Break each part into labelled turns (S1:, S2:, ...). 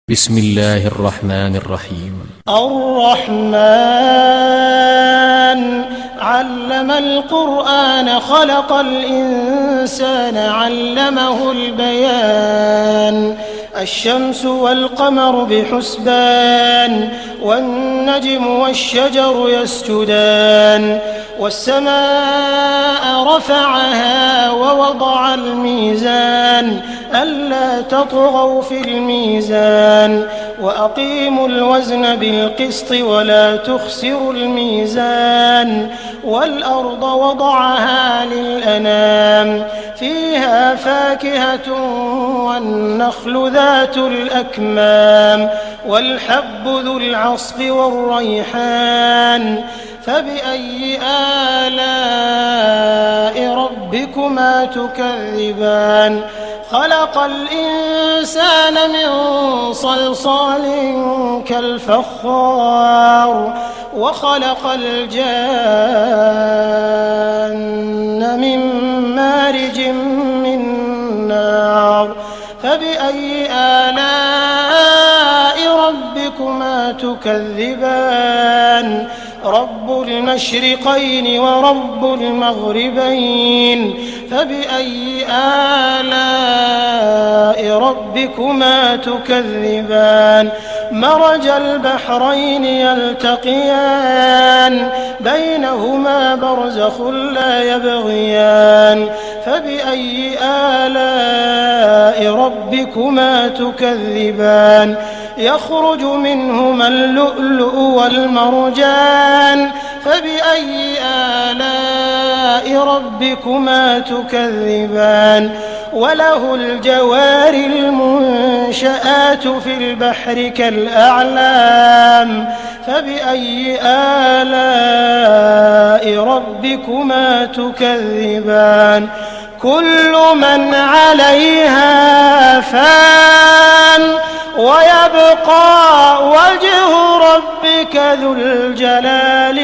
S1: بسم الله الرحمن الرحيم.
S2: الرحمن علم القرآن خلق الإنسان علمه البيان الشمس والقمر بحسبان والنجم والشجر يسجدان والسماء رفعها ووضع الميزان ألا تطغوا في الميزان وأقيموا الوزن بالقسط ولا تخسروا الميزان والأرض وضعها للأنام فيها فاكهة والنخل ذات الأكمام والحب ذو العصف والريحان فبأي آلاء ربكما تكذبان خلق الإنسان من صلصال كالفخار وخلق الجان من مارج من نار فبأي آلاء ربكما تكذبان رب المشرقين ورب المغربين فبأي آلاء ربكما تكذبان مرج البحرين يلتقيان بينهما برزخ لا يبغيان فبأي آلاء ربكما تكذبان يخرج منهما اللؤلؤ والمرجان فبأي آلاء ربكما تكذبان وله الجوار المنشآت في البحر كالأعلام فبأي آلاء ربكما تكذبان كل من عليها فان ويبقى وجه ربك ذو الجلال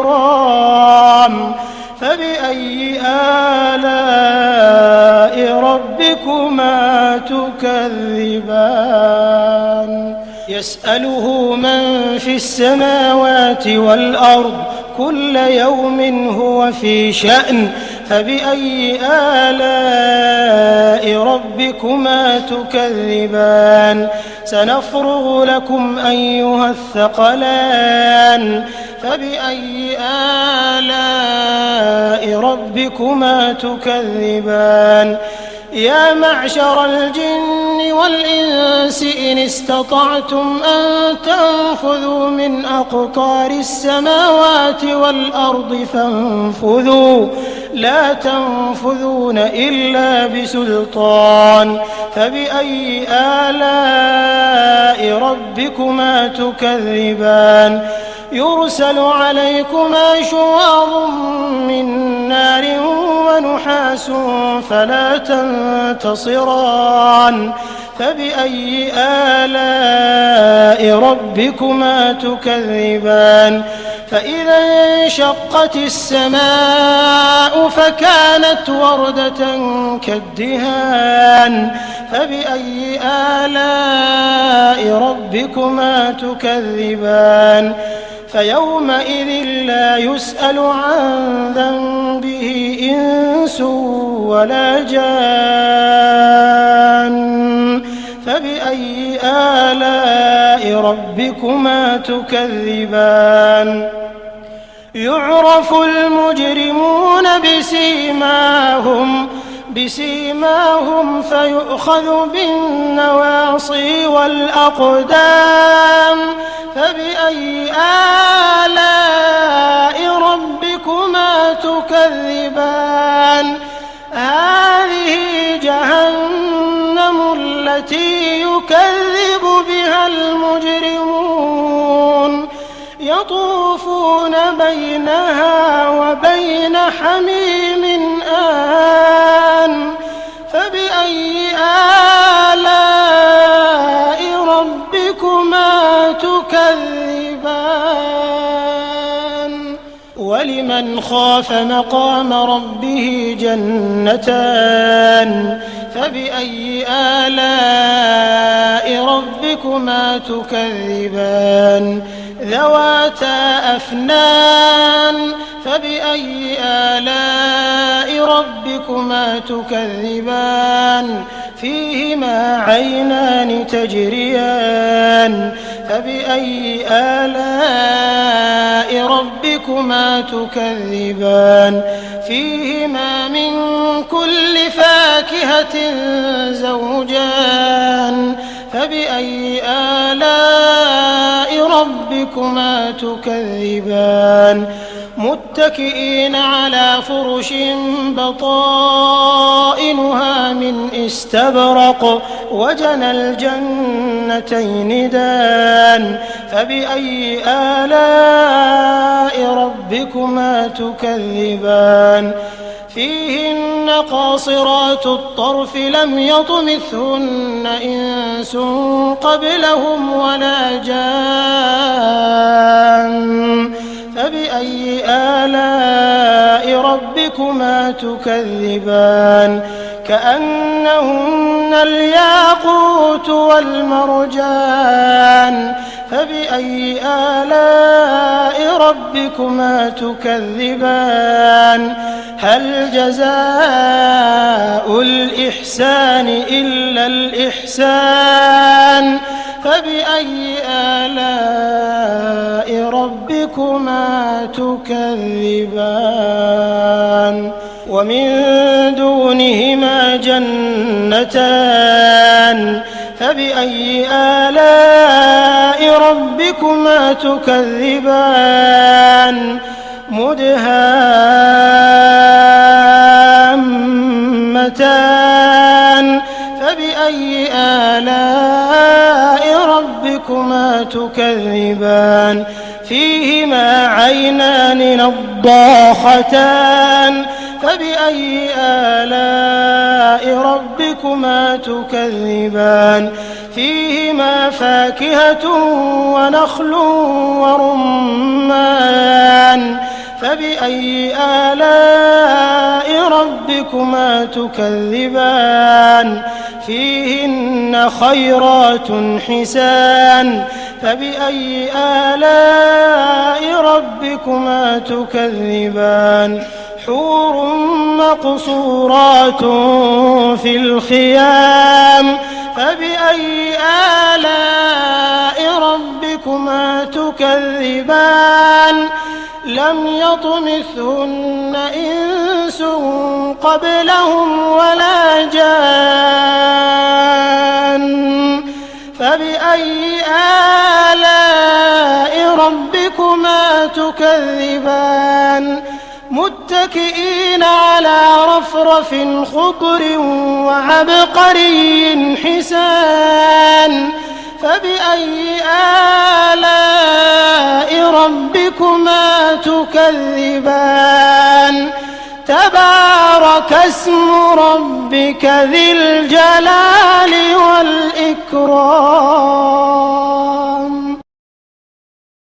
S2: والإكرام فبأي آلاء ربكما تكذبان يسأله من في السماوات والأرض كل يوم هو في شأن فبأي آلاء ربكما تكذبان سنفرغ لكم أيها الثقلان فبأي آلاء ربكما تكذبان يا معشر الجن والإنس إن استطعتم أن تنفذوا من أقطار السماوات والأرض فانفذوا لا تنفذون إلا بسلطان فبأي آلاء ربكما تكذبان يرسل عليكما شواظ من نار ونحاس فلا تنتصران فبأي آلاء ربكما تكذبان فإذا انشقت السماء فكانت وردة كالدهان فبأي آلاء ربكما تكذبان فيومئذ لا يسأل عن ذنبه إنس ولا جان فبأي آلاء ربكما تكذبان يعرف المجرمون بسيماهم فيؤخذ بالنواصي والأقدام فبأي آلاء ربكما تكذبان هذه جهنم التي يكذب بها المجرمون يطوفون بينها وبين حميم آن فبأي آلاء ربكما تكذبان ولمن خاف مقام ربه جنتان فبأي آلاء ربكما ربكما تكذبان ذواتا أفنان فبأي آلاء ربكما تكذبان فيهما عينان تجريان فبأي آلاء ربكما تكذبان فيهما من كل فاكهة زوجان فبأي آلاء ربكما تكذبان متكئين على فرش بطائنها من استبرق وجنى الجنتين دان فبأي آلاء ربكما تكذبان فيهن قاصرات الطرف لم يطمثهن إنس قبلهم ولا جان فبأي آلاء ربكما تكذبان كأنهن الياقوت والمرجان فبأي آلاء ربكما تكذبان هل جزاء الإحسان إلا الإحسان فبأي آلاء ربكما تكذبان ومن دونهما جنتان فبأي آلاء ربكما تكذبان مدهامتان فبأي آلاء ربكما تكذبان فيهما عينان نضاختان فبأي آلاء ربكما تكذبان فيهما فاكهة ونخل ورمان فبأي آلاء ربكما تكذبان فيهن خيرات حسان فبأي آلاء ربكما تكذبان حور مقصورات في الخيام فبأي آلاء ربكما تكذبان لم يطمثهن إنس قبلهم ولا جان فبأي آلاء ربكما تكذبان متكئين على رفرف خضر وعبقري حسان فبأي آلاء ربكما تكذبان تبارك اسم ربك ذي الجلال والإكرام